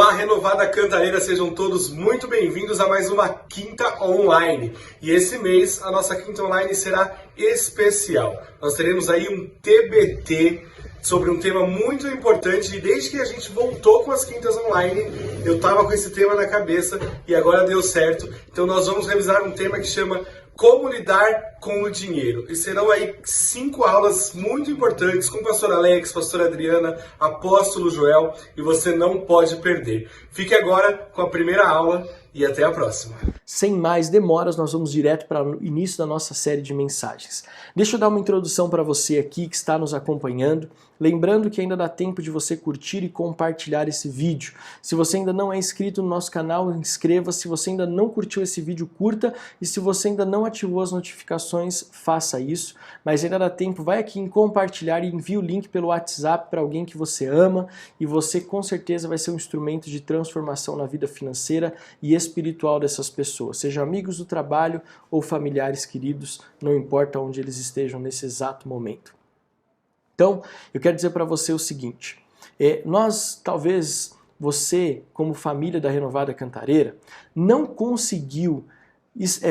Olá, Renovada Cantareira, sejam todos muito bem-vindos a mais uma Quinta Online. E esse mês a nossa Quinta Online será especial. Nós teremos aí um TBT sobre um tema muito importante e desde que a gente voltou com as Quintas Online, eu estava com esse tema na cabeça e agora deu certo. Então nós vamos revisar um tema que chama Como lidar com o dinheiro. E serão aí 5 aulas muito importantes com o pastor Alex, pastora Adriana, apóstolo Joel, e você não pode perder. Fique agora com a primeira aula e até a próxima. Sem mais demoras, nós vamos direto para o início da nossa série de mensagens. Deixa eu dar uma introdução para você aqui que está nos acompanhando. Lembrando que ainda dá tempo de você curtir e compartilhar esse vídeo. Se você ainda não é inscrito no nosso canal, inscreva-se. Se você ainda não curtiu esse vídeo, curta. E se você ainda não ativou as notificações, faça isso. Mas ainda dá tempo, vai aqui em compartilhar e envie o link pelo WhatsApp para alguém que você ama. E você com certeza vai ser um instrumento de transformação na vida financeira e espiritual dessas pessoas. Sejam amigos do trabalho ou familiares queridos, não importa onde eles estejam nesse exato momento. Então, eu quero dizer para você o seguinte, talvez você, como família da Renovada Cantareira, não conseguiu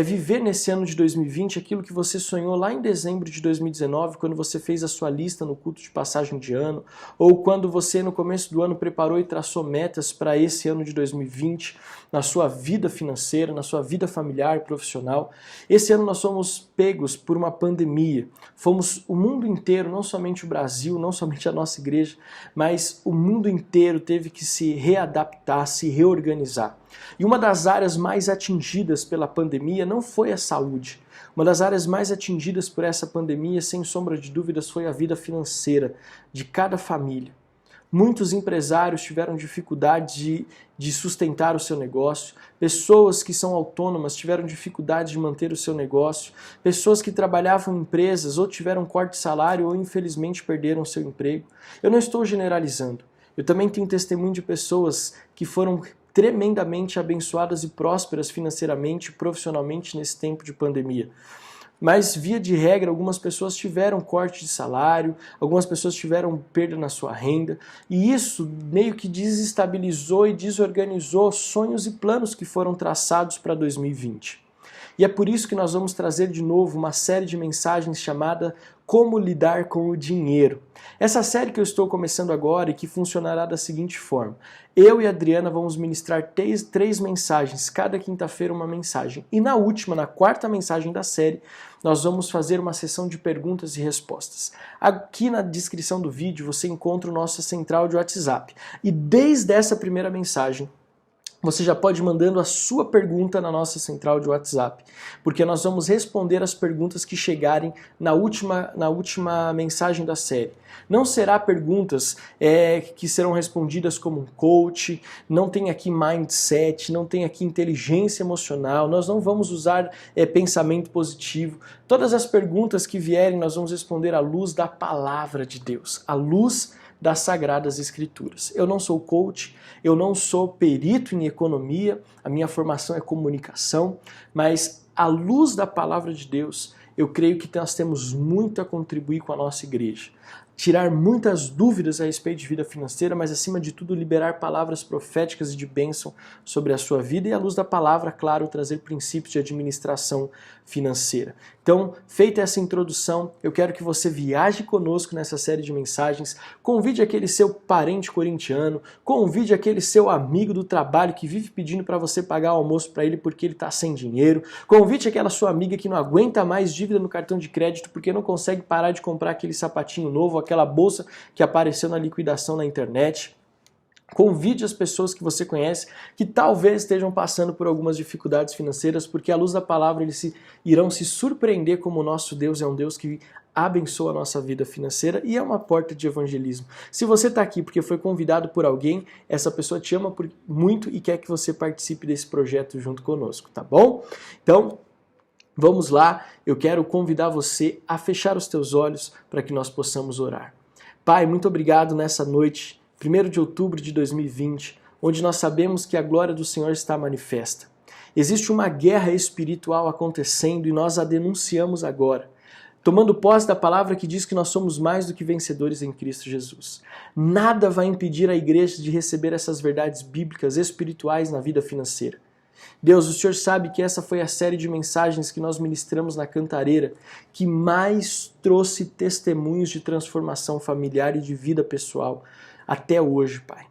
viver nesse ano de 2020 aquilo que você sonhou lá em dezembro de 2019, quando você fez a sua lista no culto de passagem de ano, ou quando você no começo do ano preparou e traçou metas para esse ano de 2020, na sua vida financeira, na sua vida familiar e profissional. Esse ano nós fomos pegos por uma pandemia. Fomos o mundo inteiro, não somente o Brasil, não somente a nossa igreja, mas o mundo inteiro teve que se readaptar, se reorganizar. E uma das áreas mais atingidas pela pandemia não foi a saúde. Uma das áreas mais atingidas por essa pandemia, sem sombra de dúvidas, foi a vida financeira de cada família. Muitos empresários tiveram dificuldade de sustentar o seu negócio, pessoas que são autônomas tiveram dificuldade de manter o seu negócio, pessoas que trabalhavam em empresas ou tiveram corte de salário ou infelizmente perderam o seu emprego. Eu não estou generalizando, eu também tenho testemunho de pessoas que foram tremendamente abençoadas e prósperas financeiramente e profissionalmente nesse tempo de pandemia. Mas, via de regra, algumas pessoas tiveram corte de salário, algumas pessoas tiveram perda na sua renda, e isso meio que desestabilizou e desorganizou sonhos e planos que foram traçados para 2020. E é por isso que nós vamos trazer de novo uma série de mensagens chamada Como lidar com o dinheiro. Essa série que eu estou começando agora e que funcionará da seguinte forma. Eu e a Adriana vamos ministrar três mensagens, cada quinta-feira uma mensagem. E na quarta mensagem da série, nós vamos fazer uma sessão de perguntas e respostas. Aqui na descrição do vídeo você encontra o nosso central de WhatsApp. E desde essa primeira mensagem, você já pode ir mandando a sua pergunta na nossa central de WhatsApp, porque nós vamos responder as perguntas que chegarem na última mensagem da série. Não será perguntas que serão respondidas como um coach, não tem aqui mindset, não tem aqui inteligência emocional, nós não vamos usar pensamento positivo. Todas as perguntas que vierem nós vamos responder à luz da palavra de Deus, à luz das Sagradas Escrituras. Eu não sou coach, eu não sou perito em economia, a minha formação é comunicação, mas à luz da palavra de Deus, eu creio que nós temos muito a contribuir com a nossa igreja. Tirar muitas dúvidas a respeito de vida financeira, mas acima de tudo liberar palavras proféticas e de bênção sobre a sua vida e à luz da palavra, claro, trazer princípios de administração financeira. Então, feita essa introdução, eu quero que você viaje conosco nessa série de mensagens, convide aquele seu parente corintiano, convide aquele seu amigo do trabalho que vive pedindo para você pagar o almoço para ele porque ele está sem dinheiro, convide aquela sua amiga que não aguenta mais dívida no cartão de crédito porque não consegue parar de comprar aquele sapatinho novo, aquela bolsa que apareceu na liquidação na internet. Convide as pessoas que você conhece que talvez estejam passando por algumas dificuldades financeiras, porque à luz da palavra eles irão se surpreender como o nosso Deus é um Deus que abençoa a nossa vida financeira e é uma porta de evangelismo. Se você está aqui porque foi convidado por alguém, essa pessoa te ama muito e quer que você participe desse projeto junto conosco, tá bom? Então, vamos lá, eu quero convidar você a fechar os teus olhos para que nós possamos orar. Pai, muito obrigado nessa noite, 1º de outubro de 2020, onde nós sabemos que a glória do Senhor está manifesta. Existe uma guerra espiritual acontecendo e nós a denunciamos agora. tomando posse da palavra que diz que nós somos mais do que vencedores em Cristo Jesus. Nada vai impedir a igreja de receber essas verdades bíblicas, espirituais na vida financeira. Deus, o Senhor sabe que essa foi a série de mensagens que nós ministramos na Cantareira, que mais trouxe testemunhos de transformação familiar e de vida pessoal até hoje, Pai.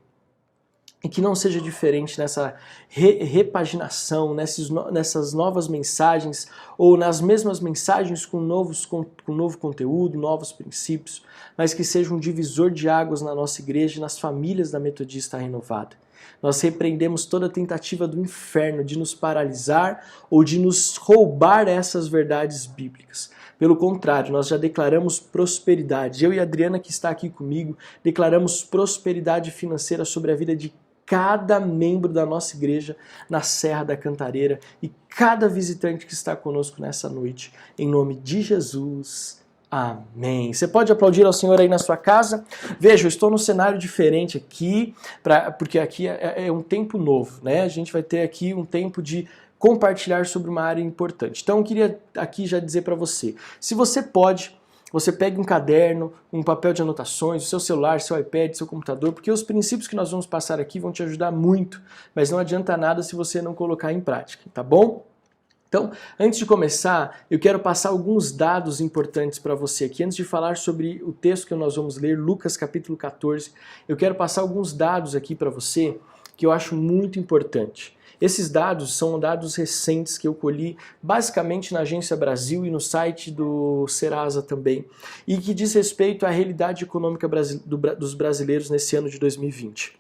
E que não seja diferente nessa repaginação, nessas novas mensagens, ou nas mesmas mensagens com novo conteúdo, novos princípios, mas que seja um divisor de águas na nossa igreja e nas famílias da Metodista Renovada. Nós repreendemos toda tentativa do inferno de nos paralisar ou de nos roubar essas verdades bíblicas. Pelo contrário, nós já declaramos prosperidade. Eu e a Adriana, que está aqui comigo, declaramos prosperidade financeira sobre a vida de cada membro da nossa igreja na Serra da Cantareira e cada visitante que está conosco nessa noite. Em nome de Jesus. Amém. Você pode aplaudir ao Senhor aí na sua casa? Veja, eu estou num cenário diferente aqui, porque aqui é um tempo novo, né? A gente vai ter aqui um tempo de compartilhar sobre uma área importante. Então eu queria aqui já dizer para você, se você pode, você pegue um caderno, um papel de anotações, o seu celular, seu iPad, seu computador, porque os princípios que nós vamos passar aqui vão te ajudar muito, mas não adianta nada se você não colocar em prática, tá bom? Então, antes de começar, eu quero passar alguns dados importantes para você aqui. Antes de falar sobre o texto que nós vamos ler, Lucas capítulo 14, eu quero passar alguns dados aqui para você que eu acho muito importante. Esses dados são dados recentes que eu colhi basicamente na Agência Brasil e no site do Serasa também, e que diz respeito à realidade econômica dos brasileiros nesse ano de 2020.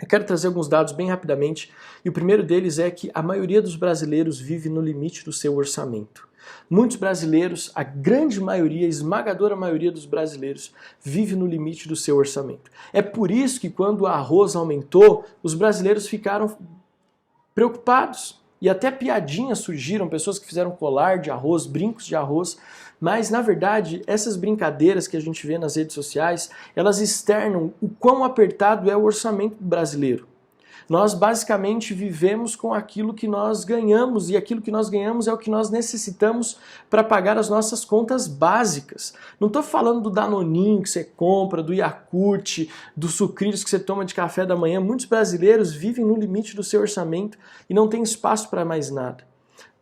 Eu quero trazer alguns dados bem rapidamente, e o primeiro deles é que a maioria dos brasileiros vive no limite do seu orçamento. Muitos brasileiros, a grande maioria, a esmagadora maioria dos brasileiros, vive no limite do seu orçamento. É por isso que quando o arroz aumentou, os brasileiros ficaram preocupados. E até piadinhas surgiram, pessoas que fizeram colar de arroz, brincos de arroz, mas na verdade essas brincadeiras que a gente vê nas redes sociais, elas externam o quão apertado é o orçamento brasileiro. Nós basicamente vivemos com aquilo que nós ganhamos, e aquilo que nós ganhamos é o que nós necessitamos para pagar as nossas contas básicas. Não estou falando do Danoninho que você compra, do Yakult, dos sucrilhos que você toma de café da manhã. Muitos brasileiros vivem no limite do seu orçamento e não tem espaço para mais nada.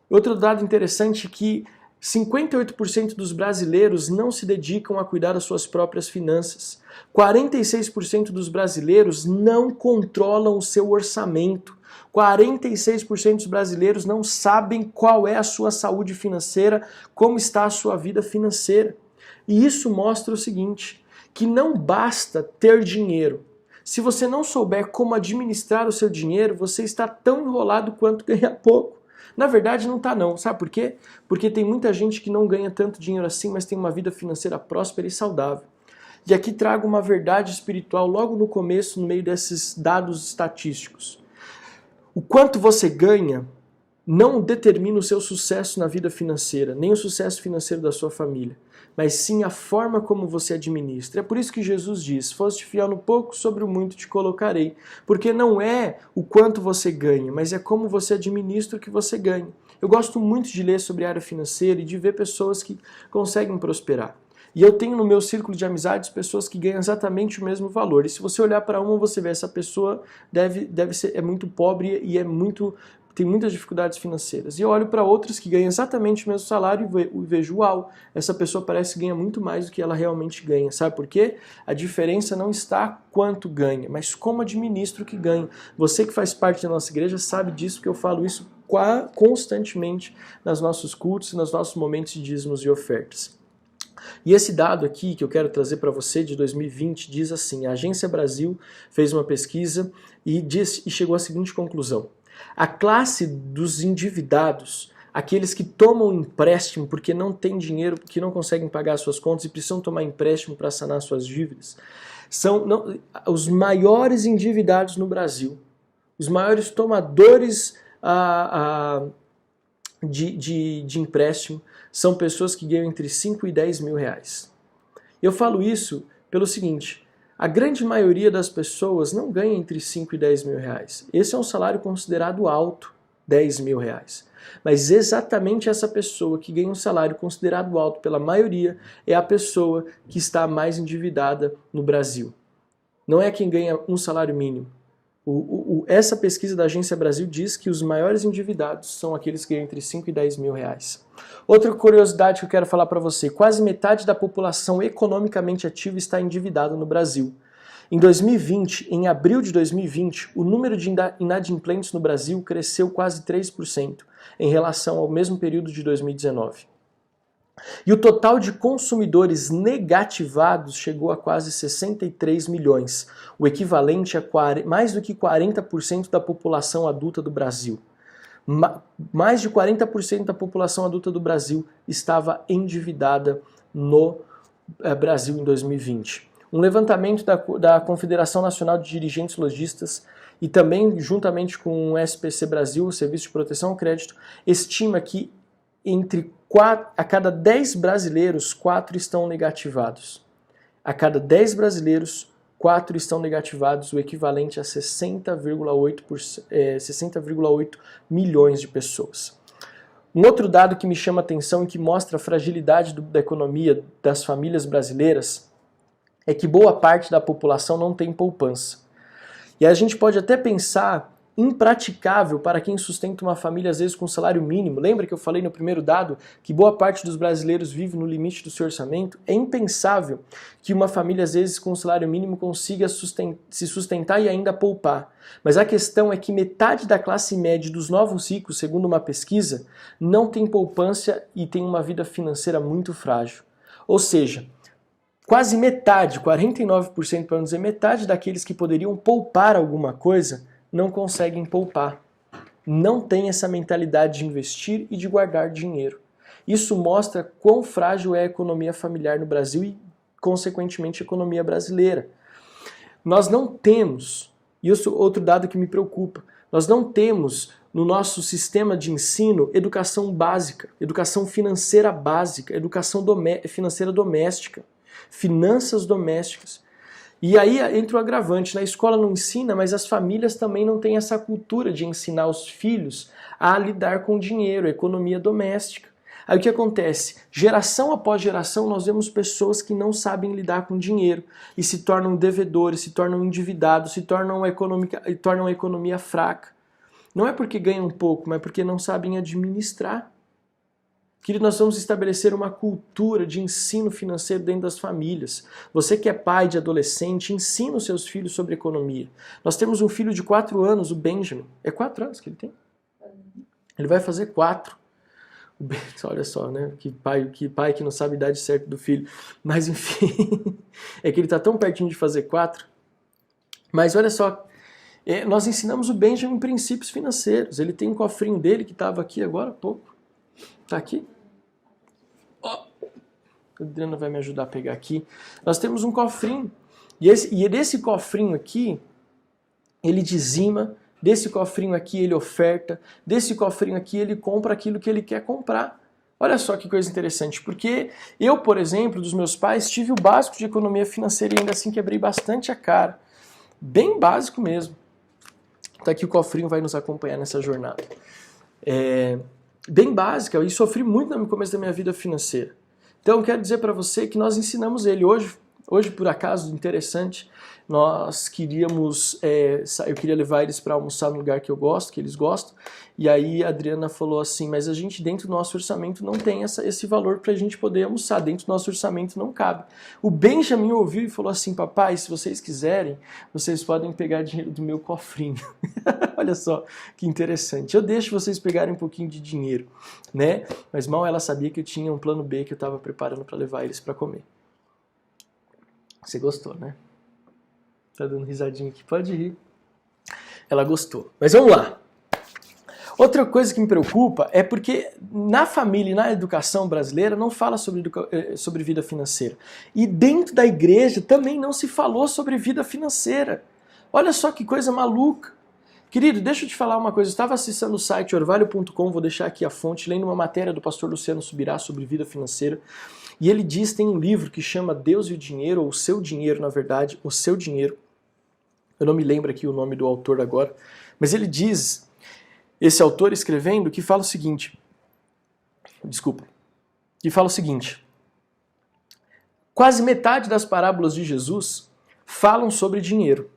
Outro dado interessante é que 58% dos brasileiros não se dedicam a cuidar das suas próprias finanças. 46% dos brasileiros não controlam o seu orçamento. 46% dos brasileiros não sabem qual é a sua saúde financeira, como está a sua vida financeira. E isso mostra o seguinte, que não basta ter dinheiro. Se você não souber como administrar o seu dinheiro, você está tão enrolado quanto ganhar pouco. Na verdade não tá não, sabe por quê? Porque tem muita gente que não ganha tanto dinheiro assim, mas tem uma vida financeira próspera e saudável. E aqui trago uma verdade espiritual logo no começo, no meio desses dados estatísticos. O quanto você ganha não determina o seu sucesso na vida financeira, nem o sucesso financeiro da sua família, mas sim a forma como você administra. É por isso que Jesus diz, foste fiel no pouco, sobre o muito te colocarei. Porque não é o quanto você ganha, mas é como você administra o que você ganha. Eu gosto muito de ler sobre a área financeira e de ver pessoas que conseguem prosperar. E eu tenho no meu círculo de amizades pessoas que ganham exatamente o mesmo valor. E se você olhar para uma, você vê essa pessoa é muito pobre e tem muitas dificuldades financeiras. E eu olho para outras que ganham exatamente o mesmo salário e vejo, uau, essa pessoa parece que ganha muito mais do que ela realmente ganha. Sabe por quê? A diferença não está quanto ganha, mas como administra o que ganha. Você que faz parte da nossa igreja sabe disso, porque eu falo isso constantemente nos nossos cultos e nos nossos momentos de dízimos e ofertas. E esse dado aqui que eu quero trazer para você de 2020 diz assim, a Agência Brasil fez uma pesquisa e chegou à seguinte conclusão. A classe dos endividados, aqueles que tomam empréstimo porque não têm dinheiro, porque não conseguem pagar suas contas e precisam tomar empréstimo para sanar suas dívidas, são os maiores endividados no Brasil, os maiores tomadores de empréstimo são pessoas que ganham entre 5 e 10 mil reais. Eu falo isso pelo seguinte, a grande maioria das pessoas não ganha entre 5 e 10 mil reais. Esse é um salário considerado alto. 10 mil reais. Mas exatamente essa pessoa que ganha um salário considerado alto pela maioria é a pessoa que está mais endividada no Brasil. Não é quem ganha um salário mínimo. Essa pesquisa da Agência Brasil diz que os maiores endividados são aqueles que ganham entre 5 e 10 mil reais. Outra curiosidade que eu quero falar para você, quase metade da população economicamente ativa está endividada no Brasil. Em 2020, em abril de 2020, o número de inadimplentes no Brasil cresceu quase 3% em relação ao mesmo período de 2019. E o total de consumidores negativados chegou a quase 63 milhões, o equivalente a mais do que 40% da população adulta do Brasil. Mais de 40% da população adulta do Brasil estava endividada no Brasil em 2020. Um levantamento da Confederação Nacional de Dirigentes Lojistas e também juntamente com o SPC Brasil, o Serviço de Proteção ao Crédito, estima que a cada 10 brasileiros, 4 estão negativados. A cada 10 brasileiros, 4 estão negativados, o equivalente a 60,8 milhões de pessoas. Um outro dado que me chama a atenção e que mostra a fragilidade da economia das famílias brasileiras é que boa parte da população não tem poupança. E a gente pode até pensar impraticável para quem sustenta uma família, às vezes com salário mínimo. Lembra que eu falei no primeiro dado que boa parte dos brasileiros vive no limite do seu orçamento? É impensável que uma família, às vezes, com salário mínimo consiga se sustentar e ainda poupar. Mas a questão é que metade da classe média dos novos ricos, segundo uma pesquisa, não tem poupança e tem uma vida financeira muito frágil. Ou seja, quase metade, 49% para não dizer metade daqueles que poderiam poupar alguma coisa, não conseguem poupar. Não tem essa mentalidade de investir e de guardar dinheiro. Isso mostra quão frágil é a economia familiar no Brasil e, consequentemente, a economia brasileira. Nós não temos, e isso é outro dado que me preocupa, nós não temos no nosso sistema de ensino educação básica, educação financeira básica, educação financeira doméstica, finanças domésticas. E aí entra o agravante, na escola não ensina, mas as famílias também não têm essa cultura de ensinar os filhos a lidar com dinheiro, economia doméstica. Aí o que acontece? Geração após geração nós vemos pessoas que não sabem lidar com dinheiro e se tornam devedores, se tornam endividados, se tornam a economia fraca. Não é porque ganham pouco, mas porque não sabem administrar. Querido, nós vamos estabelecer uma cultura de ensino financeiro dentro das famílias. Você que é pai de adolescente, ensina os seus filhos sobre economia. Nós temos um filho de 4 anos, o Benjamin. É 4 anos que ele tem? Ele vai fazer 4. Olha só, né? Que pai que não sabe a idade certa do filho. Mas enfim, é que ele está tão pertinho de fazer 4. Mas olha só, nós ensinamos o Benjamin princípios financeiros. Ele tem um cofrinho dele que estava aqui agora há pouco. Está aqui. A Adriana vai me ajudar a pegar aqui. Nós temos um cofrinho. E desse cofrinho aqui, ele dizima. Desse cofrinho aqui, ele oferta. Desse cofrinho aqui, ele compra aquilo que ele quer comprar. Olha só que coisa interessante. Porque eu, por exemplo, dos meus pais, tive o básico de economia financeira e ainda assim quebrei bastante a cara. Bem básico mesmo. Tá aqui o cofrinho, vai nos acompanhar nessa jornada. Bem básica, e sofri muito no começo da minha vida financeira. Então eu quero dizer para você que nós ensinamos ele. Hoje por acaso, interessante, nós queríamos, eu queria levar eles para almoçar no lugar que eu gosto, que eles gostam, e aí a Adriana falou assim, mas a gente dentro do nosso orçamento não tem esse valor para a gente poder almoçar, dentro do nosso orçamento não cabe. O Benjamin ouviu e falou assim, papai, se vocês quiserem, vocês podem pegar dinheiro do meu cofrinho. Olha só que interessante. Eu deixo vocês pegarem um pouquinho de dinheiro, né? Mas mal ela sabia que eu tinha um plano B que eu estava preparando para levar eles para comer. Você gostou, né? Tá dando risadinha aqui, pode rir. Ela gostou. Mas vamos lá. Outra coisa que me preocupa é porque na família e na educação brasileira não fala sobre vida financeira. E dentro da igreja também não se falou sobre vida financeira. Olha só que coisa maluca. Querido, deixa eu te falar uma coisa. Eu estava acessando o site orvalho.com, vou deixar aqui a fonte, lendo uma matéria do pastor Luciano Subirá sobre vida financeira. E ele diz, tem um livro que chama Deus e o Dinheiro, ou O Seu Dinheiro, na verdade, O Seu Dinheiro. Eu não me lembro aqui o nome do autor agora, mas ele diz esse autor escrevendo que fala o seguinte, quase metade das parábolas de Jesus falam sobre dinheiro.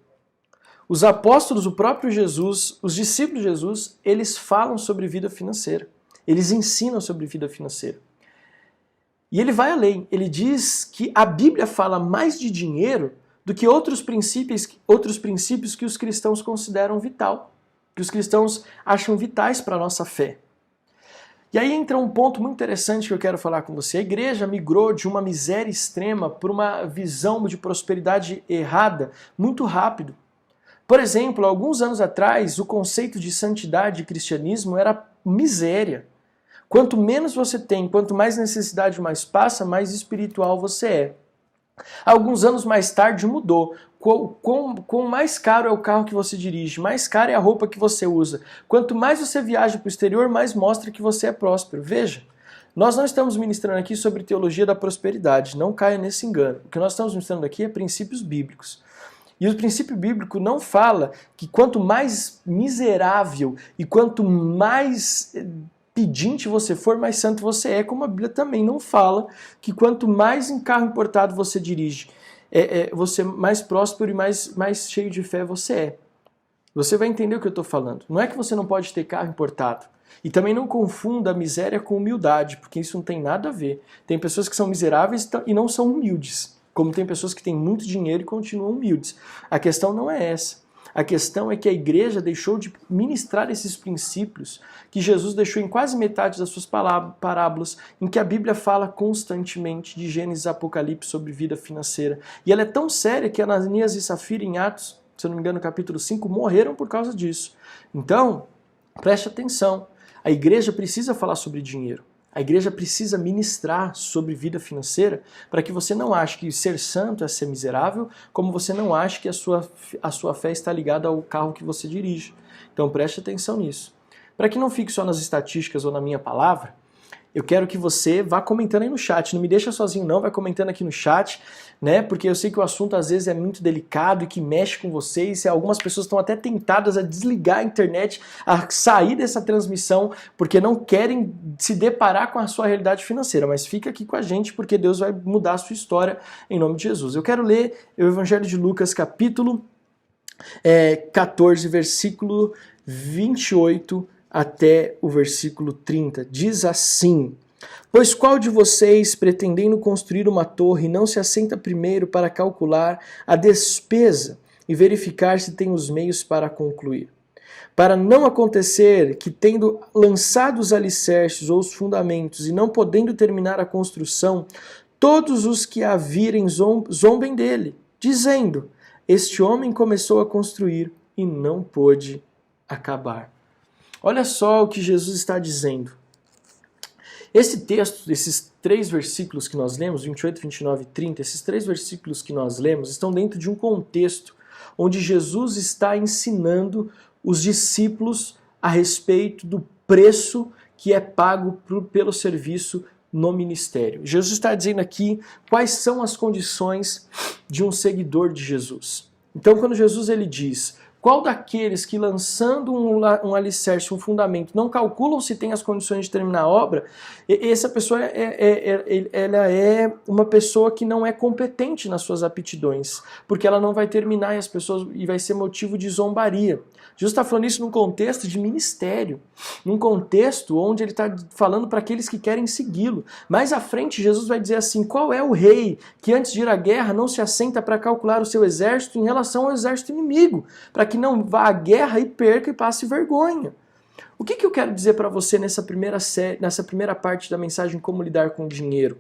Os apóstolos, o próprio Jesus, os discípulos de Jesus, eles falam sobre vida financeira. Eles ensinam sobre vida financeira. E ele vai além. Ele diz que a Bíblia fala mais de dinheiro do que outros princípios que os cristãos consideram vital, que os cristãos acham vitais para a nossa fé. E aí entra um ponto muito interessante que eu quero falar com você. A igreja migrou de uma miséria extrema para uma visão de prosperidade errada muito rápido. Por exemplo, alguns anos atrás, o conceito de santidade e cristianismo era miséria. Quanto menos você tem, quanto mais necessidade mais passa, mais espiritual você é. Alguns anos mais tarde mudou. Quanto mais caro é o carro que você dirige, mais cara é a roupa que você usa. Quanto mais você viaja para o exterior, mais mostra que você é próspero. Veja, nós não estamos ministrando aqui sobre teologia da prosperidade, não caia nesse engano. O que nós estamos ministrando aqui é princípios bíblicos. E o princípio bíblico não fala que quanto mais miserável e quanto mais pedinte você for, mais santo você é, como a Bíblia também não fala que quanto mais em carro importado você dirige, você mais próspero e mais cheio de fé você é. Você vai entender o que eu estou falando. Não é que você não pode ter carro importado. E também não confunda a miséria com humildade, porque isso não tem nada a ver. Tem pessoas que são miseráveis e não são humildes, como tem pessoas que têm muito dinheiro e continuam humildes. A questão não é essa. A questão é que a igreja deixou de ministrar esses princípios que Jesus deixou em quase metade das suas parábolas, em que a Bíblia fala constantemente de Gênesis e Apocalipse sobre vida financeira. E ela é tão séria que Ananias e Safira, em Atos, se eu não me engano, capítulo 5, morreram por causa disso. Então, preste atenção. A igreja precisa falar sobre dinheiro. A igreja precisa ministrar sobre vida financeira para que você não ache que ser santo é ser miserável, como você não ache que a sua fé está ligada ao carro que você dirige. Então preste atenção nisso. Para que não fique só nas estatísticas ou na minha palavra, eu quero que você vá comentando aí no chat. Não me deixa sozinho não, vai comentando aqui no chat, né? Porque eu sei que o assunto às vezes é muito delicado e que mexe com vocês. Algumas pessoas estão até tentadas a desligar a internet, a sair dessa transmissão, porque não querem se deparar com a sua realidade financeira. Mas fica aqui com a gente, porque Deus vai mudar a sua história em nome de Jesus. Eu quero ler o Evangelho de Lucas, capítulo 14, versículo 28 até o versículo 30. Diz assim: Pois qual de vocês, pretendendo construir uma torre, não se assenta primeiro para calcular a despesa e verificar se tem os meios para concluir? Para não acontecer que, tendo lançado os alicerces ou os fundamentos e não podendo terminar a construção, todos os que a virem zombem dele, dizendo: Este homem começou a construir e não pôde acabar. Olha só o que Jesus está dizendo. Esse texto, esses 3 versículos que nós lemos, 28, 29 e 30, esses 3 versículos que nós lemos estão dentro de um contexto onde Jesus está ensinando os discípulos a respeito do preço que é pago pelo serviço no ministério. Jesus está dizendo aqui quais são as condições de um seguidor de Jesus. Então, quando Jesus ele diz: Qual daqueles que, lançando um alicerce, um fundamento, não calculam se tem as condições de terminar a obra, essa pessoa ela é uma pessoa que não é competente nas suas aptidões, porque ela não vai terminar e vai ser motivo de zombaria. Jesus está falando isso num contexto de ministério, num contexto onde ele está falando para aqueles que querem segui-lo. Mais à frente, Jesus vai dizer assim: qual é o rei que antes de ir à guerra não se assenta para calcular o seu exército em relação ao exército inimigo, para que não vá à guerra e perca e passe vergonha? O que eu quero dizer para você nessa primeira parte da mensagem, como lidar com o dinheiro?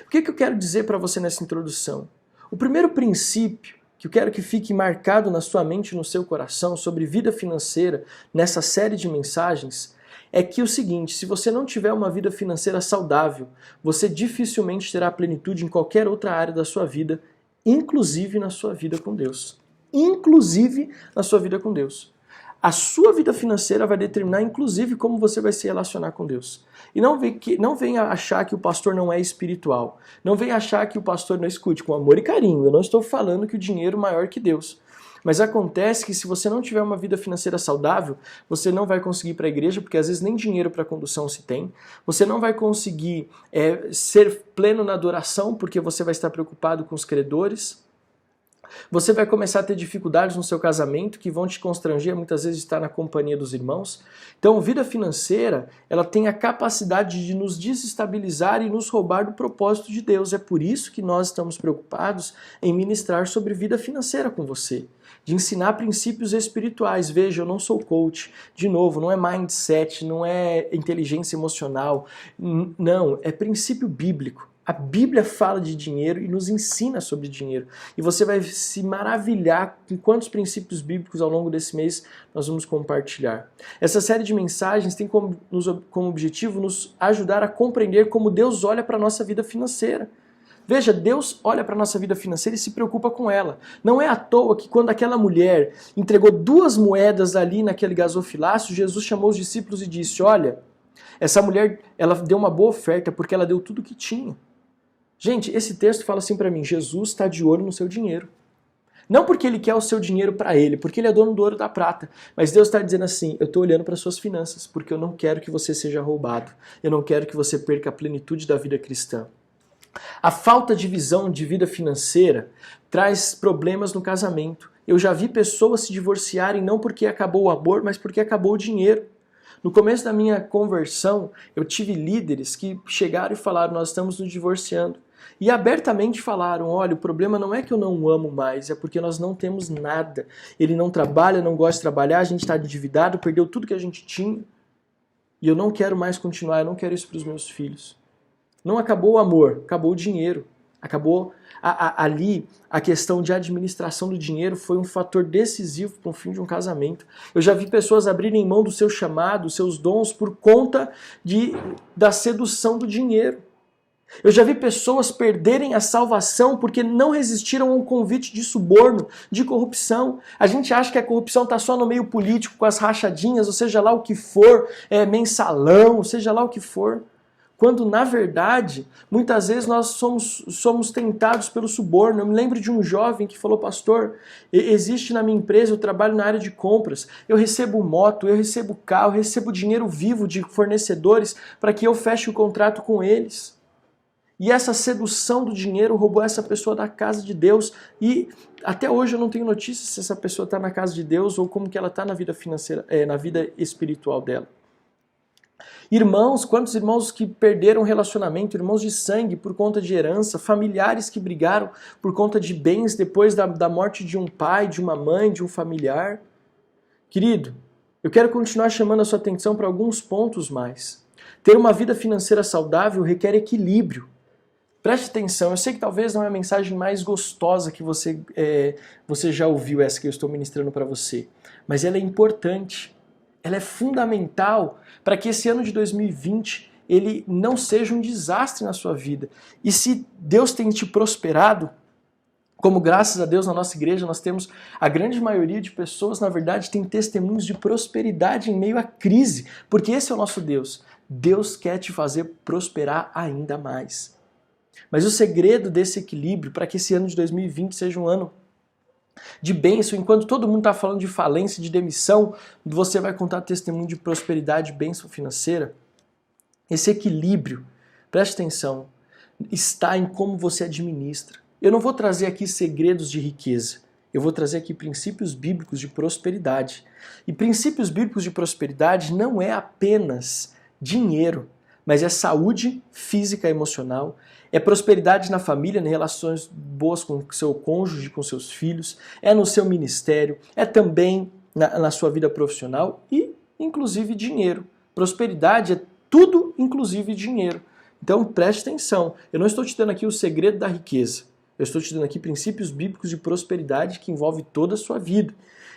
O que eu quero dizer para você nessa introdução? O primeiro princípio que eu quero que fique marcado na sua mente e no seu coração sobre vida financeira nessa série de mensagens é que o seguinte: se você não tiver uma vida financeira saudável, você dificilmente terá plenitude em qualquer outra área da sua vida, inclusive na sua vida com Deus. Inclusive na sua vida com Deus. A sua vida financeira vai determinar, inclusive, como você vai se relacionar com Deus. E não venha achar que o pastor não é espiritual. Não venha achar que o pastor não escute com amor e carinho. Eu não estou falando que o dinheiro é maior que Deus. Mas acontece que se você não tiver uma vida financeira saudável, você não vai conseguir ir para a igreja, porque às vezes nem dinheiro para condução se tem. Você não vai conseguir ser pleno na adoração, porque você vai estar preocupado com os credores. Você vai começar a ter dificuldades no seu casamento que vão te constranger, muitas vezes, estar na companhia dos irmãos. Então, vida financeira, ela tem a capacidade de nos desestabilizar e nos roubar do propósito de Deus. É por isso que nós estamos preocupados em ministrar sobre vida financeira com você, de ensinar princípios espirituais. Veja, eu não sou coach. De novo, não é mindset, não é inteligência emocional. Não, é princípio bíblico. A Bíblia fala de dinheiro e nos ensina sobre dinheiro. E você vai se maravilhar com quantos princípios bíblicos ao longo desse mês nós vamos compartilhar. Essa série de mensagens tem como objetivo nos ajudar a compreender como Deus olha para a nossa vida financeira. Veja, Deus olha para a nossa vida financeira e se preocupa com ela. Não é à toa que quando aquela mulher entregou 2 moedas ali naquele gasofilácio, Jesus chamou os discípulos e disse, olha, essa mulher ela deu uma boa oferta porque ela deu tudo o que tinha. Gente, esse texto fala assim para mim, Jesus está de olho no seu dinheiro. Não porque ele quer o seu dinheiro para ele, porque ele é dono do ouro e da prata, mas Deus está dizendo assim, eu estou olhando para suas finanças, porque eu não quero que você seja roubado, eu não quero que você perca a plenitude da vida cristã. A falta de visão de vida financeira traz problemas no casamento. Eu já vi pessoas se divorciarem não porque acabou o amor, mas porque acabou o dinheiro. No começo da minha conversão, eu tive líderes que chegaram e falaram, nós estamos nos divorciando. E abertamente falaram, olha, o problema não é que eu não o amo mais, é porque nós não temos nada. Ele não trabalha, não gosta de trabalhar, a gente está endividado, perdeu tudo que a gente tinha. E eu não quero mais continuar, eu não quero isso para os meus filhos. Não acabou o amor, acabou o dinheiro. Acabou ali a questão de administração do dinheiro foi um fator decisivo para o fim de um casamento. Eu já vi pessoas abrirem mão do seu chamado, seus dons, por conta da sedução do dinheiro. Eu já vi pessoas perderem a salvação porque não resistiram a um convite de suborno, de corrupção. A gente acha que a corrupção está só no meio político, com as rachadinhas, ou seja lá o que for, mensalão, seja lá o que for. Quando, na verdade, muitas vezes nós somos tentados pelo suborno. Eu me lembro de um jovem que falou, pastor, existe na minha empresa, eu trabalho na área de compras, eu recebo moto, eu recebo carro, eu recebo dinheiro vivo de fornecedores para que eu feche o contrato com eles. E essa sedução do dinheiro roubou essa pessoa da casa de Deus. E até hoje eu não tenho notícia se essa pessoa está na casa de Deus ou como que ela está na vida financeira, na vida espiritual dela. Irmãos, quantos irmãos que perderam relacionamento, irmãos de sangue por conta de herança, familiares que brigaram por conta de bens depois da morte de um pai, de uma mãe, de um familiar. Querido, eu quero continuar chamando a sua atenção para alguns pontos mais. Ter uma vida financeira saudável requer equilíbrio. Preste atenção, eu sei que talvez não é a mensagem mais gostosa que você já ouviu, essa que eu estou ministrando para você, mas ela é importante, ela é fundamental para que esse ano de 2020 ele não seja um desastre na sua vida. E se Deus tem te prosperado, como graças a Deus na nossa igreja nós temos, a grande maioria de pessoas na verdade tem testemunhos de prosperidade em meio à crise, porque esse é o nosso Deus. Deus quer te fazer prosperar ainda mais. Mas o segredo desse equilíbrio, para que esse ano de 2020 seja um ano de bênção, enquanto todo mundo está falando de falência, de demissão, você vai contar testemunho de prosperidade, bênção financeira. Esse equilíbrio, preste atenção, está em como você administra. Eu não vou trazer aqui segredos de riqueza, eu vou trazer aqui princípios bíblicos de prosperidade. E princípios bíblicos de prosperidade não é apenas dinheiro, mas é saúde física e emocional, é prosperidade na família, em relações boas com o seu cônjuge, com seus filhos, é no seu ministério, é também na sua vida profissional e, inclusive, dinheiro. Prosperidade é tudo, inclusive dinheiro. Então, preste atenção. Eu não estou te dando aqui o segredo da riqueza. Eu estou te dando aqui princípios bíblicos de prosperidade que envolve toda a sua vida.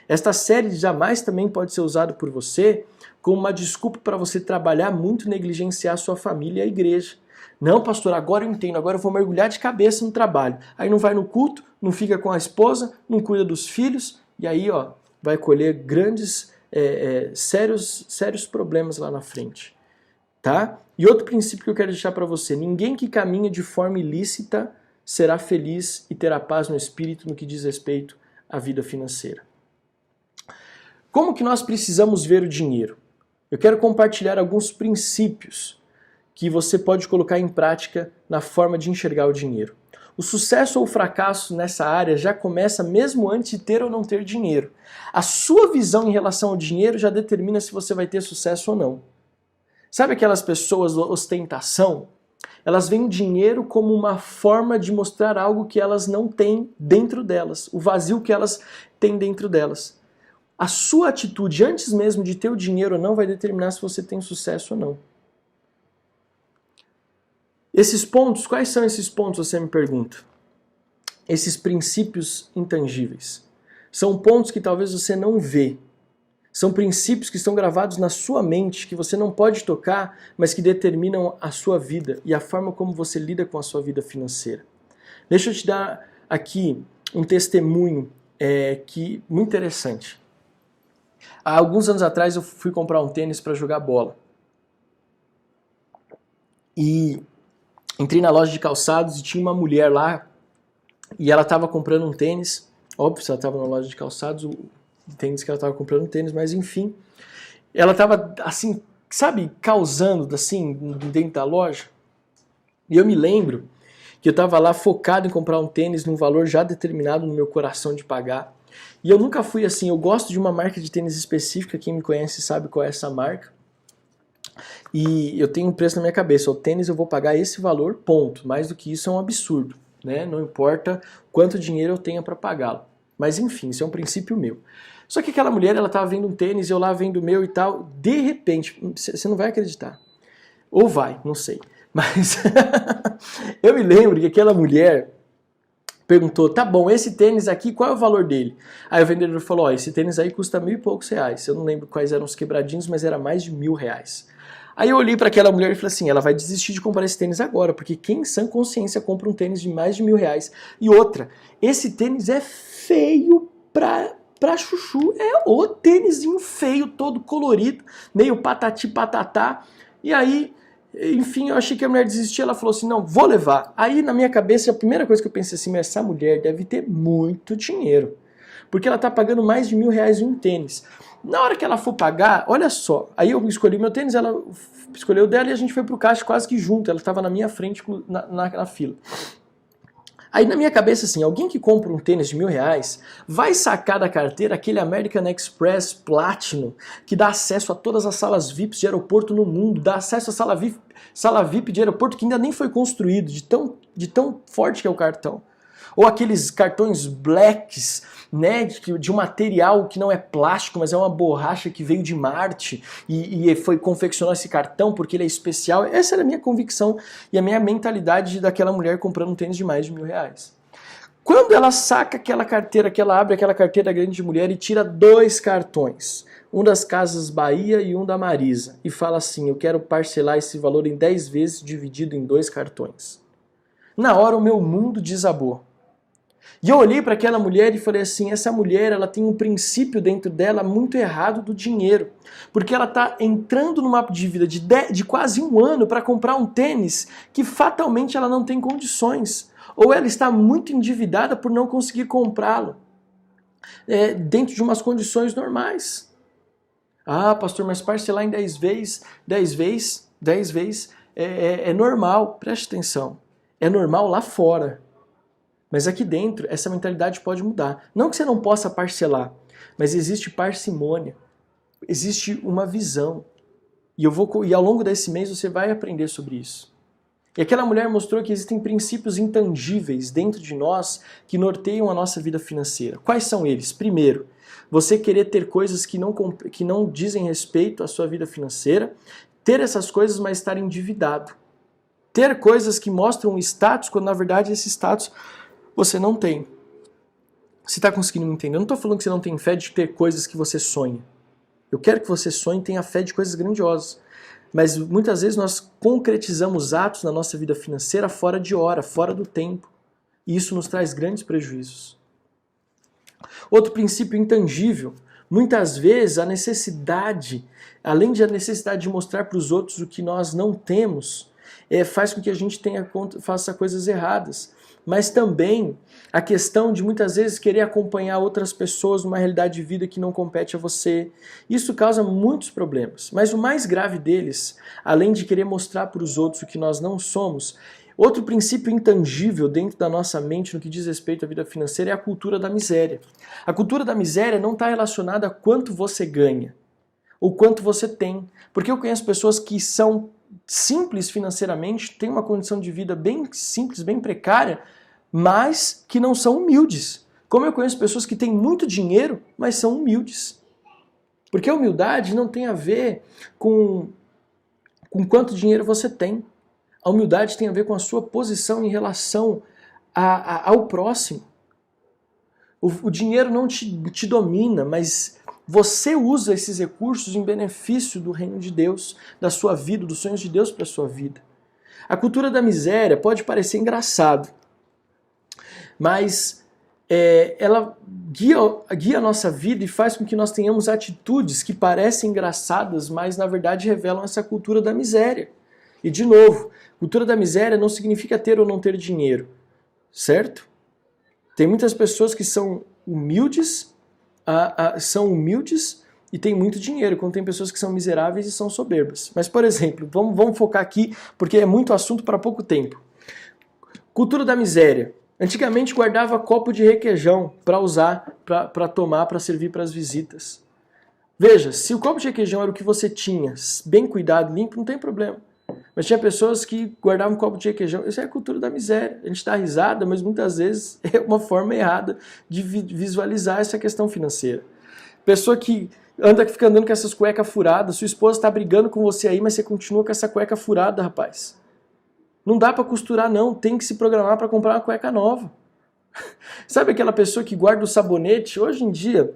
Esta série jamais também pode ser usada por você como uma desculpa para você trabalhar muito e negligenciar a sua família e a igreja. Não, pastor, agora eu entendo, agora eu vou mergulhar de cabeça no trabalho. Aí não vai no culto, não fica com a esposa, não cuida dos filhos, e aí vai colher grandes, sérios problemas lá na frente. Tá? E outro princípio que eu quero deixar para você, ninguém que caminha de forma ilícita será feliz e terá paz no espírito no que diz respeito a vida financeira. Como que nós precisamos ver o dinheiro? Eu quero compartilhar alguns princípios que você pode colocar em prática na forma de enxergar o dinheiro. O sucesso ou o fracasso nessa área já começa mesmo antes de ter ou não ter dinheiro. A sua visão em relação ao dinheiro já determina se você vai ter sucesso ou não. Sabe aquelas pessoas ostentação? Elas veem o dinheiro como uma forma de mostrar algo que elas não têm dentro delas, o vazio que elas têm dentro delas. A sua atitude antes mesmo de ter o dinheiro ou não vai determinar se você tem sucesso ou não. Esses pontos, quais são esses pontos, você me pergunta? Esses princípios intangíveis. São pontos que talvez você não vê. São princípios que estão gravados na sua mente, que você não pode tocar, mas que determinam a sua vida e a forma como você lida com a sua vida financeira. Deixa eu te dar aqui um testemunho muito interessante. Há alguns anos atrás eu fui comprar um tênis para jogar bola. E entrei na loja de calçados e tinha uma mulher lá e ela estava comprando um tênis. Óbvio, se ela estava na loja de calçados, o tênis que ela estava comprando um tênis, mas enfim. Ela estava assim, sabe, causando assim dentro da loja. E eu me lembro que eu estava lá focado em comprar um tênis num valor já determinado no meu coração de pagar. E eu nunca fui assim, eu gosto de uma marca de tênis específica, quem me conhece sabe qual é essa marca. E eu tenho um preço na minha cabeça, o tênis eu vou pagar esse valor, ponto. Mais do que isso é um absurdo, né? Não importa quanto dinheiro eu tenha para pagá-lo. Mas enfim, isso é um princípio meu. Só que aquela mulher, ela estava vendo um tênis, eu lá vendo o meu e tal, de repente, você não vai acreditar. Ou vai, não sei. Mas eu me lembro que aquela mulher perguntou, tá bom, esse tênis aqui, qual é o valor dele? Aí o vendedor falou, ó, esse tênis aí custa R$1.000 e poucos. Eu não lembro quais eram os quebradinhos, mas era mais de R$1.000. Aí eu olhei para aquela mulher e falei assim, ela vai desistir de comprar esse tênis agora, porque quem em sã consciência compra um tênis de mais de R$1.000? E outra, esse tênis é feio pra chuchu, é o tênisinho feio, todo colorido, meio patati patatá. E aí, enfim, eu achei que a mulher desistia, ela falou assim, não, vou levar. Aí na minha cabeça, a primeira coisa que eu pensei assim, mas essa mulher deve ter muito dinheiro, porque ela tá pagando mais de R$1.000 em um tênis. Na hora que ela for pagar, olha só, aí eu escolhi meu tênis, ela escolheu dela e a gente foi pro caixa quase que junto, ela estava na minha frente na fila. Aí na minha cabeça assim, alguém que compra um tênis de R$1.000 vai sacar da carteira aquele American Express Platinum que dá acesso a todas as salas VIPs de aeroporto no mundo, dá acesso à sala VIP de aeroporto que ainda nem foi construído, de tão forte que é o cartão. Ou aqueles cartões blacks, né, de um material que não é plástico, mas é uma borracha que veio de Marte e foi confeccionar esse cartão porque ele é especial. Essa era a minha convicção e a minha mentalidade daquela mulher comprando um tênis de mais de R$1.000. Quando ela saca aquela carteira, que ela abre aquela carteira grande de mulher e tira 2 cartões, um das Casas Bahia e um da Marisa, e fala assim, eu quero parcelar esse valor em 10 vezes dividido em 2 cartões. Na hora o meu mundo desabou. E eu olhei para aquela mulher e falei assim, essa mulher ela tem um princípio dentro dela muito errado do dinheiro. Porque ela está entrando numa dívida de quase 1 ano para comprar um tênis que fatalmente ela não tem condições. Ou ela está muito endividada por não conseguir comprá-lo dentro de umas condições normais. Ah, pastor, mas parcelar em 10 vezes é normal. Preste atenção, é normal lá fora. Mas aqui dentro, essa mentalidade pode mudar. Não que você não possa parcelar, mas existe parcimônia, existe uma visão. E ao longo desse mês você vai aprender sobre isso. E aquela mulher mostrou que existem princípios intangíveis dentro de nós que norteiam a nossa vida financeira. Quais são eles? Primeiro, você querer ter coisas que não dizem respeito à sua vida financeira, ter essas coisas, mas estar endividado. Ter coisas que mostram um status, quando na verdade esse status você não tem. Você está conseguindo me entender? Eu não estou falando que você não tem fé de ter coisas que você sonha. Eu quero que você sonhe e tenha fé de coisas grandiosas. Mas muitas vezes nós concretizamos atos na nossa vida financeira fora de hora, fora do tempo. E isso nos traz grandes prejuízos. Outro princípio intangível. Muitas vezes a necessidade, além de a necessidade de mostrar para os outros o que nós não temos, faz com que a gente faça coisas erradas. Mas também a questão de muitas vezes querer acompanhar outras pessoas numa realidade de vida que não compete a você. Isso causa muitos problemas. Mas o mais grave deles, além de querer mostrar para os outros o que nós não somos, outro princípio intangível dentro da nossa mente no que diz respeito à vida financeira é a cultura da miséria. A cultura da miséria não está relacionada a quanto você ganha ou quanto você tem. Porque eu conheço pessoas que são simples financeiramente, têm uma condição de vida bem simples, bem precária, mas que não são humildes. Como eu conheço pessoas que têm muito dinheiro, mas são humildes. Porque a humildade não tem a ver com quanto dinheiro você tem. A humildade tem a ver com a sua posição em relação ao próximo. O dinheiro não te domina, mas você usa esses recursos em benefício do reino de Deus, da sua vida, dos sonhos de Deus para a sua vida. A cultura da miséria pode parecer engraçado, mas ela guia a nossa vida e faz com que nós tenhamos atitudes que parecem engraçadas, mas na verdade revelam essa cultura da miséria. E de novo, cultura da miséria não significa ter ou não ter dinheiro, certo? Tem muitas pessoas que são humildes e têm muito dinheiro, quando tem pessoas que são miseráveis e são soberbas. Mas, por exemplo, vamos focar aqui, porque é muito assunto para pouco tempo. Cultura da miséria. Antigamente guardava copo de requeijão para usar, para tomar, para servir para as visitas. Veja, se o copo de requeijão era o que você tinha, bem cuidado, limpo, não tem problema. Mas tinha pessoas que guardavam um copo de requeijão. Isso é a cultura da miséria. A gente dá risada, mas muitas vezes é uma forma errada de visualizar essa questão financeira. Pessoa que fica andando com essas cuecas furadas, sua esposa está brigando com você aí, mas você continua com essa cueca furada, rapaz. Não dá para costurar não, tem que se programar para comprar uma cueca nova. Sabe aquela pessoa que guarda o sabonete? Hoje em dia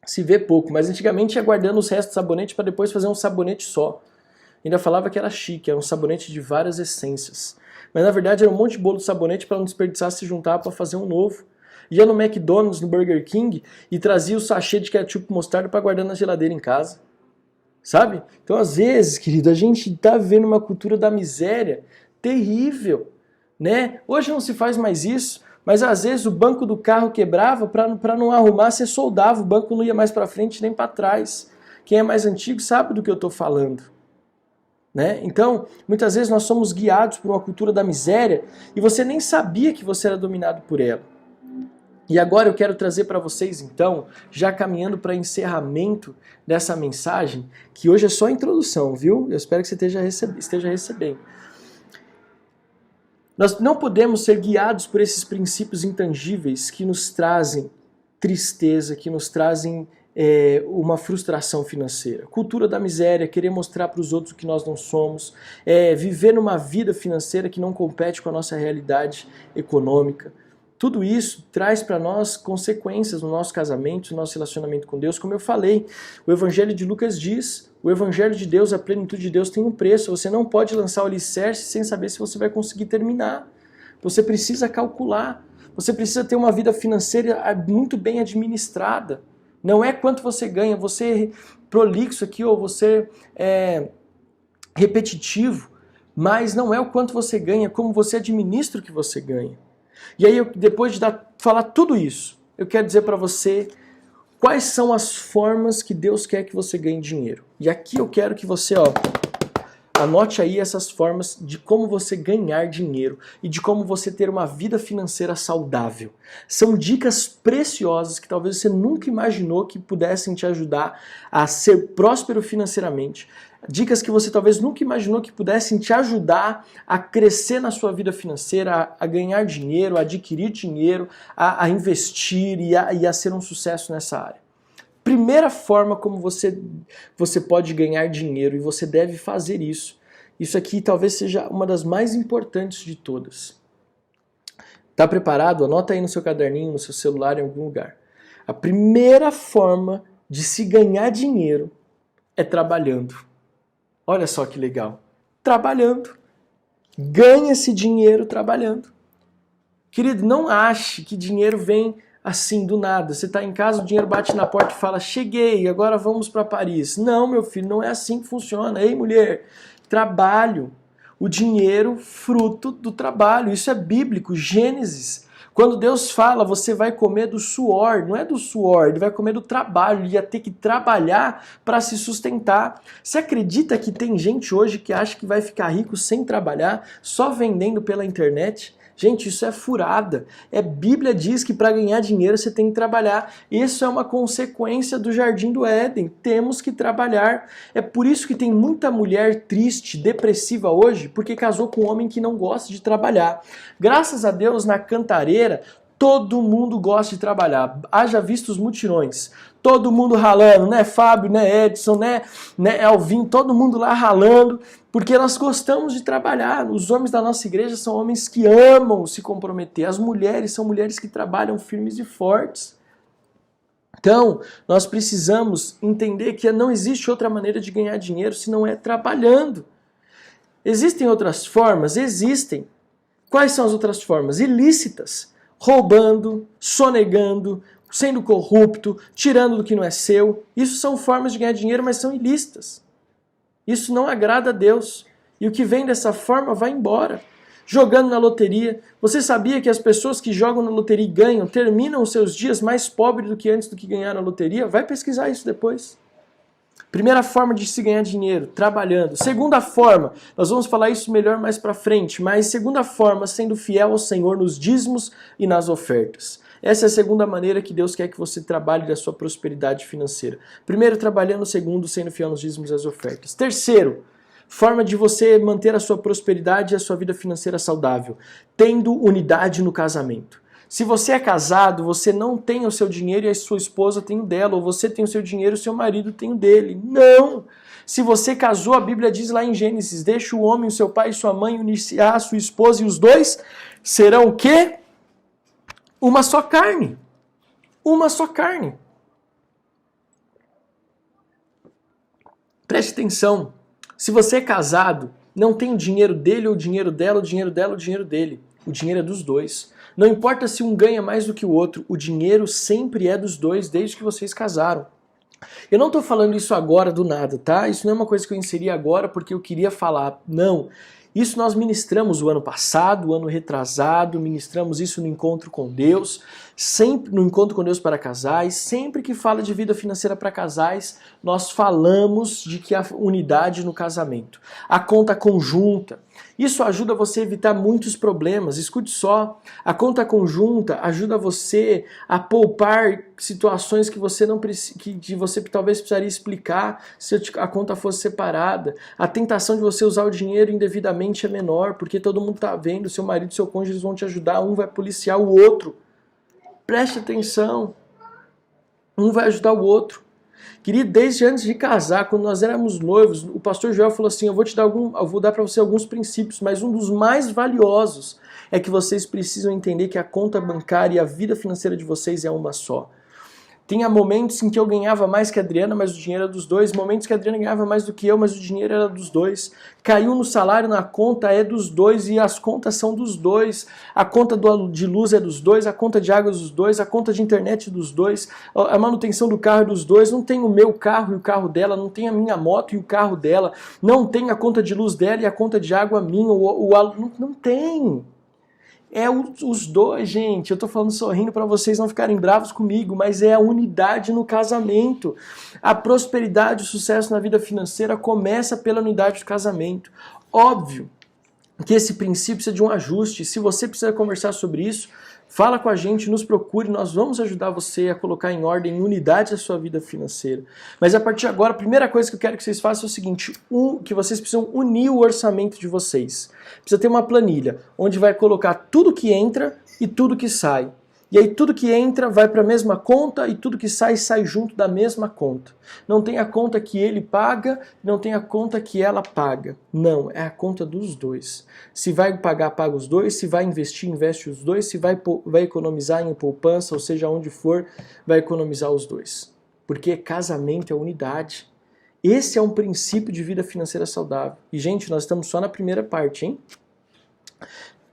se vê pouco, mas antigamente ia guardando os restos do sabonete para depois fazer um sabonete só. Ainda falava que era chique, era um sabonete de várias essências. Mas na verdade era um monte de bolo de sabonete para não desperdiçar, se juntar para fazer um novo. Ia no McDonald's, no Burger King e trazia o sachê de ketchup mostarda para guardar na geladeira em casa. Sabe? Então às vezes, querido, a gente está vivendo uma cultura da miséria terrível, né? Hoje não se faz mais isso, mas às vezes o banco do carro quebrava, para não arrumar, você soldava, o banco não ia mais para frente nem para trás. Quem é mais antigo sabe do que eu estou falando. Né? Então, muitas vezes nós somos guiados por uma cultura da miséria e você nem sabia que você era dominado por ela. E agora eu quero trazer para vocês, então, já caminhando para encerramento dessa mensagem, que hoje é só a introdução, viu? Eu espero que você esteja recebendo. Nós não podemos ser guiados por esses princípios intangíveis que nos trazem tristeza, que nos trazem uma frustração financeira. Cultura da miséria, querer mostrar para os outros o que nós não somos, viver numa vida financeira que não compete com a nossa realidade econômica. Tudo isso traz para nós consequências no nosso casamento, no nosso relacionamento com Deus. Como eu falei, o Evangelho de Lucas diz, o Evangelho de Deus, a plenitude de Deus tem um preço. Você não pode lançar o alicerce sem saber se você vai conseguir terminar. Você precisa calcular. Você precisa ter uma vida financeira muito bem administrada. Não é quanto você ganha, você é prolixo aqui ou você é repetitivo, mas não é o quanto você ganha, como você administra o que você ganha. E aí, depois de falar tudo isso, eu quero dizer para você quais são as formas que Deus quer que você ganhe dinheiro. E aqui eu quero que você anote aí essas formas de como você ganhar dinheiro e de como você ter uma vida financeira saudável. São dicas preciosas que talvez você nunca imaginou que pudessem te ajudar a ser próspero financeiramente. Dicas que você talvez nunca imaginou que pudessem te ajudar a crescer na sua vida financeira, a ganhar dinheiro, a adquirir dinheiro, a investir e a ser um sucesso nessa área. Primeira forma como você pode ganhar dinheiro, e você deve fazer isso. Isso aqui talvez seja uma das mais importantes de todas. Tá preparado? Anota aí no seu caderninho, no seu celular, em algum lugar. A primeira forma de se ganhar dinheiro é trabalhando. Olha só que legal. Trabalhando. Ganha-se dinheiro trabalhando. Querido, não ache que dinheiro vem assim, do nada. Você está em casa, o dinheiro bate na porta e fala, cheguei, agora vamos para Paris. Não, meu filho, não é assim que funciona. Ei, mulher, trabalho. o dinheiro fruto do trabalho. Isso é bíblico, Gênesis. Quando Deus fala, você vai comer do suor, não é do suor, ele vai comer do trabalho, ele ia ter que trabalhar para se sustentar. Você acredita que tem gente hoje que acha que vai ficar rico sem trabalhar, só vendendo pela internet? Gente, isso é furada. Bíblia diz que para ganhar dinheiro você tem que trabalhar. Isso é uma consequência do Jardim do Éden. Temos que trabalhar. É por isso que tem muita mulher triste, depressiva hoje, porque casou com um homem que não gosta de trabalhar. Graças a Deus, na Cantareira, todo mundo gosta de trabalhar. Haja visto os mutirões. Todo mundo ralando, né? Fábio, né? Edson, né? Elvinho, todo mundo lá ralando, porque nós gostamos de trabalhar. Os homens da nossa igreja são homens que amam se comprometer. As mulheres são mulheres que trabalham firmes e fortes. Então, nós precisamos entender que não existe outra maneira de ganhar dinheiro se não é trabalhando. Existem outras formas? Existem. Quais são as outras formas? Ilícitas. Roubando, sonegando, sendo corrupto, tirando do que não é seu. Isso são formas de ganhar dinheiro, mas são ilícitas. Isso não agrada a Deus. E o que vem dessa forma vai embora. Jogando na loteria. Você sabia que as pessoas que jogam na loteria e ganham terminam os seus dias mais pobres do que antes do que ganharam na loteria? Vai pesquisar isso depois. Primeira forma de se ganhar dinheiro, trabalhando. Segunda forma, nós vamos falar isso melhor mais pra frente, mas segunda forma, sendo fiel ao Senhor nos dízimos e nas ofertas. Essa é a segunda maneira que Deus quer que você trabalhe da sua prosperidade financeira. Primeiro, trabalhando. Segundo, sendo fiel nos dízimos e nas ofertas. Terceiro, forma de você manter a sua prosperidade e a sua vida financeira saudável, tendo unidade no casamento. Se você é casado, você não tem o seu dinheiro e a sua esposa tem o dela, ou você tem o seu dinheiro e o seu marido tem o dele. Não! Se você casou, a Bíblia diz lá em Gênesis, deixa o homem, o seu pai e sua mãe unir-se a sua esposa e os dois serão o quê? Uma só carne. Uma só carne. Preste atenção. Se você é casado, não tem o dinheiro dele ou o dinheiro dela, o dinheiro dela ou o dinheiro dele. O dinheiro é dos dois. Não importa se um ganha mais do que o outro, o dinheiro sempre é dos dois, desde que vocês casaram. Eu não estou falando isso agora do nada, tá? Isso não é uma coisa que eu inseri agora porque eu queria falar. Não. Isso nós ministramos o ano passado, o ano retrasado, ministramos isso no Encontro com Deus, sempre no Encontro com Deus para casais, sempre que fala de vida financeira para casais, nós falamos de que a unidade no casamento, a conta conjunta. Isso ajuda você a evitar muitos problemas. Escute só, a conta conjunta ajuda você a poupar situações que você não que você talvez precisaria explicar se a conta fosse separada. A tentação de você usar o dinheiro indevidamente é menor, porque todo mundo está vendo, seu marido e seu cônjuge vão te ajudar, um vai policiar o outro. Preste atenção, um vai ajudar o outro. Querido, desde antes de casar, quando nós éramos noivos, o pastor Joel falou assim, eu vou dar para você alguns princípios, mas um dos mais valiosos é que vocês precisam entender que a conta bancária e a vida financeira de vocês é uma só. Tinha momentos em que eu ganhava mais que a Adriana, mas o dinheiro era dos dois. Momentos que a Adriana ganhava mais do que eu, mas o dinheiro era dos dois. Caiu no salário, na conta é dos dois e as contas são dos dois. A conta de luz é dos dois, a conta de água é dos dois, a conta de internet é dos dois, a manutenção do carro é dos dois. Não tem o meu carro e o carro dela, não tem a minha moto e o carro dela, não tem a conta de luz dela e a conta de água minha. Não tem. É os dois, gente. Eu tô falando sorrindo para vocês não ficarem bravos comigo, mas é a unidade no casamento. A prosperidade, o sucesso na vida financeira começa pela unidade do casamento. Óbvio que esse princípio precisa de um ajuste. Se você precisa conversar sobre isso, fala com a gente, nos procure, nós vamos ajudar você a colocar em ordem, em unidade a sua vida financeira. Mas a partir de agora, a primeira coisa que eu quero que vocês façam é o seguinte, que vocês precisam unir o orçamento de vocês. Precisa ter uma planilha, onde vai colocar tudo que entra e tudo que sai. E aí tudo que entra vai para a mesma conta e tudo que sai, sai junto da mesma conta. Não tem a conta que ele paga, não tem a conta que ela paga. Não, é a conta dos dois. Se vai pagar, paga os dois. Se vai investir, investe os dois. Se vai economizar em poupança, ou seja, onde for, vai economizar os dois. Porque casamento é unidade. Esse é um princípio de vida financeira saudável. E, gente, nós estamos só na primeira parte, hein?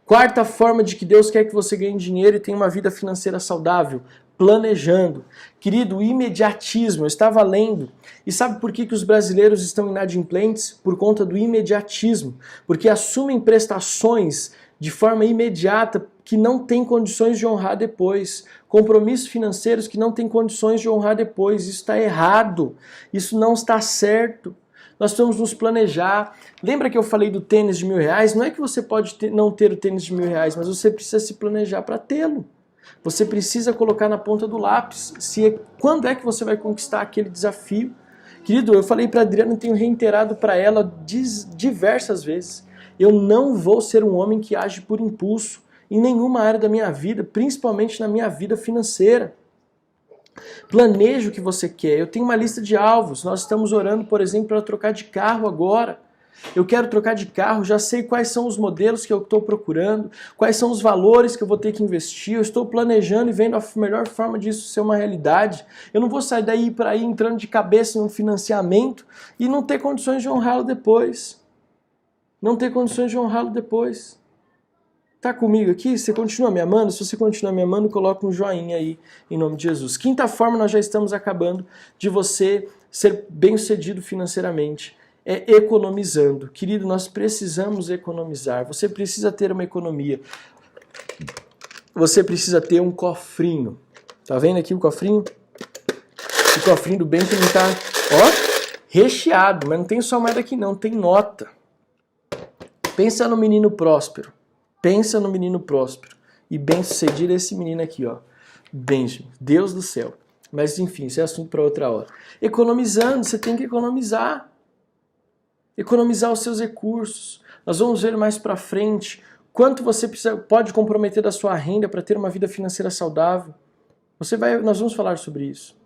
Quarta forma de que Deus quer que você ganhe dinheiro e tenha uma vida financeira saudável, planejando. Querido, o imediatismo, eu estava lendo, e sabe por que os brasileiros estão inadimplentes? Por conta do imediatismo, porque assumem prestações de forma imediata que não têm condições de honrar depois, compromissos financeiros que não têm condições de honrar depois. Isso está errado, isso não está certo. Nós precisamos nos planejar. Lembra que eu falei do tênis de R$1.000? Não é que você pode não ter o tênis de R$1.000, mas você precisa se planejar para tê-lo. Você precisa colocar na ponta do lápis quando é que você vai conquistar aquele desafio. Querido, eu falei para a Adriana e tenho reiterado para ela diversas vezes. Eu não vou ser um homem que age por impulso em nenhuma área da minha vida, principalmente na minha vida financeira. Planeje o que você quer. Eu tenho uma lista de alvos. Nós estamos orando, por exemplo, para trocar de carro agora. Eu quero trocar de carro, já sei quais são os modelos que eu estou procurando, quais são os valores que eu vou ter que investir, eu estou planejando e vendo a melhor forma disso ser uma realidade. Eu não vou sair daí para ir entrando de cabeça num financiamento e não ter condições de honrá-lo depois. Não ter condições de honrá-lo depois. Tá comigo aqui? Você continua me amando? Se você continua me amando, coloca um joinha aí, em nome de Jesus. Quinta forma, nós já estamos acabando, de você ser bem-sucedido financeiramente. É economizando. Querido, nós precisamos economizar. Você precisa ter uma economia. Você precisa ter um cofrinho. Tá vendo aqui o cofrinho? O cofrinho do bem que não tá, recheado. Mas não tem só moeda aqui não, tem nota. Pensa no menino próspero. Pensa no menino próspero. E bem-sucedido esse menino aqui, Benjamin. Deus do céu. Mas enfim, isso é assunto para outra hora. Economizando, você tem que economizar. Economizar os seus recursos. Nós vamos ver mais para frente quanto você pode comprometer da sua renda para ter uma vida financeira saudável. Nós vamos falar sobre isso.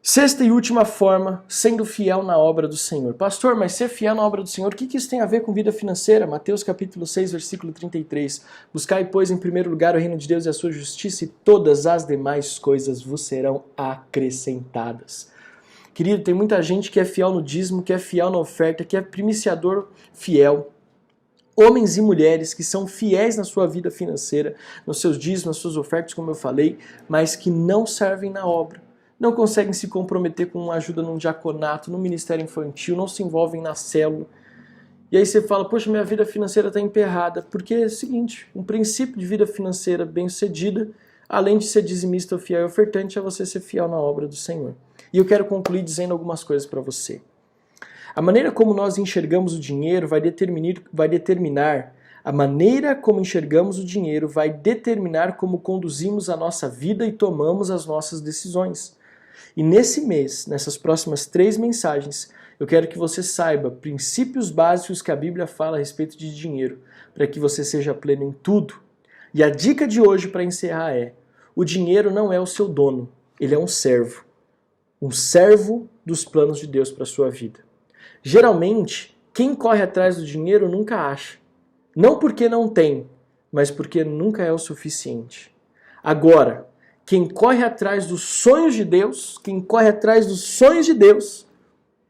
Sexta e última forma, sendo fiel na obra do Senhor. Pastor, mas ser fiel na obra do Senhor, o que isso tem a ver com vida financeira? Mateus capítulo 6, versículo 33. Buscai, pois, em primeiro lugar o reino de Deus e a sua justiça, e todas as demais coisas vos serão acrescentadas. Querido, tem muita gente que é fiel no dízimo, que é fiel na oferta, que é primiciador fiel. Homens e mulheres que são fiéis na sua vida financeira, nos seus dízimos, nas suas ofertas, como eu falei, mas que não servem na obra. Não conseguem se comprometer com uma ajuda num diaconato, no ministério infantil, não se envolvem na célula. E aí você fala, poxa, minha vida financeira está emperrada. Porque é o seguinte, um princípio de vida financeira bem-sucedida, além de ser dizimista ou fiel e ofertante, é você ser fiel na obra do Senhor. E eu quero concluir dizendo algumas coisas para você. A maneira como nós enxergamos o dinheiro vai determinar a maneira como enxergamos o dinheiro vai determinar como conduzimos a nossa vida e tomamos as nossas decisões. E nesse mês, nessas próximas 3 mensagens, eu quero que você saiba princípios básicos que a Bíblia fala a respeito de dinheiro, para que você seja pleno em tudo. E a dica de hoje para encerrar é: o dinheiro não é o seu dono, ele é um servo dos planos de Deus para a sua vida. Geralmente, quem corre atrás do dinheiro nunca acha. Não porque não tem, mas porque nunca é o suficiente. Agora, quem corre atrás dos sonhos de Deus,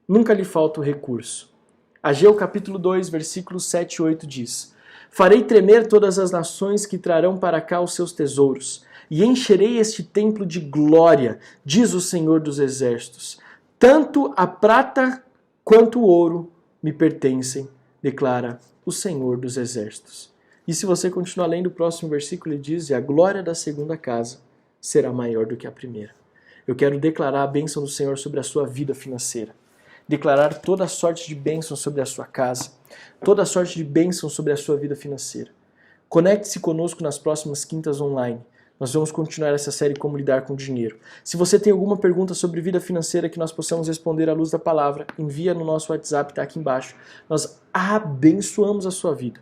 nunca lhe falta o recurso. Ageu capítulo 2, versículos 7 e 8 diz: Farei tremer todas as nações que trarão para cá os seus tesouros, e encherei este templo de glória, diz o Senhor dos Exércitos. Tanto a prata quanto o ouro me pertencem, declara o Senhor dos Exércitos. E se você continuar lendo o próximo versículo, ele diz: e a glória da segunda casa será maior do que a primeira. Eu quero declarar a bênção do Senhor sobre a sua vida financeira. Declarar toda a sorte de bênção sobre a sua casa. Toda a sorte de bênção sobre a sua vida financeira. Conecte-se conosco nas próximas quintas online. Nós vamos continuar essa série Como Lidar com o Dinheiro. Se você tem alguma pergunta sobre vida financeira que nós possamos responder à luz da palavra, envia no nosso WhatsApp, está aqui embaixo. Nós abençoamos a sua vida.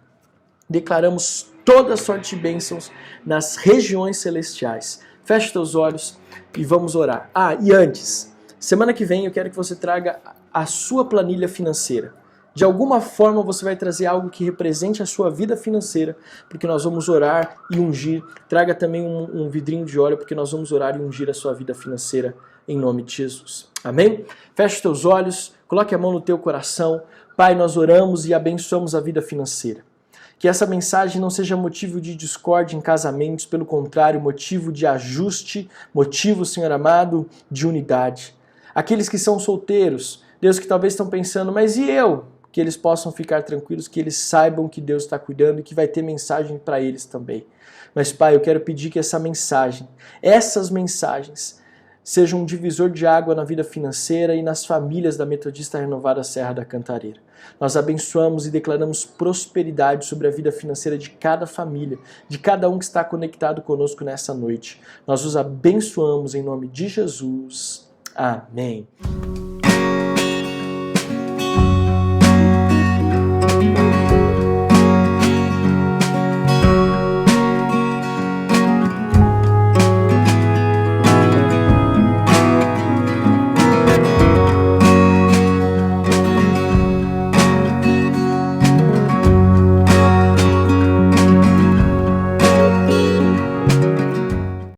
Declaramos toda a sorte de bênçãos nas regiões celestiais. Feche os teus olhos e vamos orar. E antes, semana que vem eu quero que você traga a sua planilha financeira. De alguma forma você vai trazer algo que represente a sua vida financeira, porque nós vamos orar e ungir. Traga também um vidrinho de óleo, porque nós vamos orar e ungir a sua vida financeira em nome de Jesus. Amém? Feche os teus olhos, coloque a mão no teu coração. Pai, nós oramos e abençoamos a vida financeira. Que essa mensagem não seja motivo de discórdia em casamentos, pelo contrário, motivo de ajuste, motivo, Senhor amado, de unidade. Aqueles que são solteiros, Deus, que talvez estão pensando, mas e eu? Que eles possam ficar tranquilos, que eles saibam que Deus está cuidando e que vai ter mensagem para eles também. Mas, Pai, eu quero pedir que essas mensagens, sejam um divisor de água na vida financeira e nas famílias da Metodista Renovada Serra da Cantareira. Nós abençoamos e declaramos prosperidade sobre a vida financeira de cada família, de cada um que está conectado conosco nessa noite. Nós os abençoamos em nome de Jesus. Amém.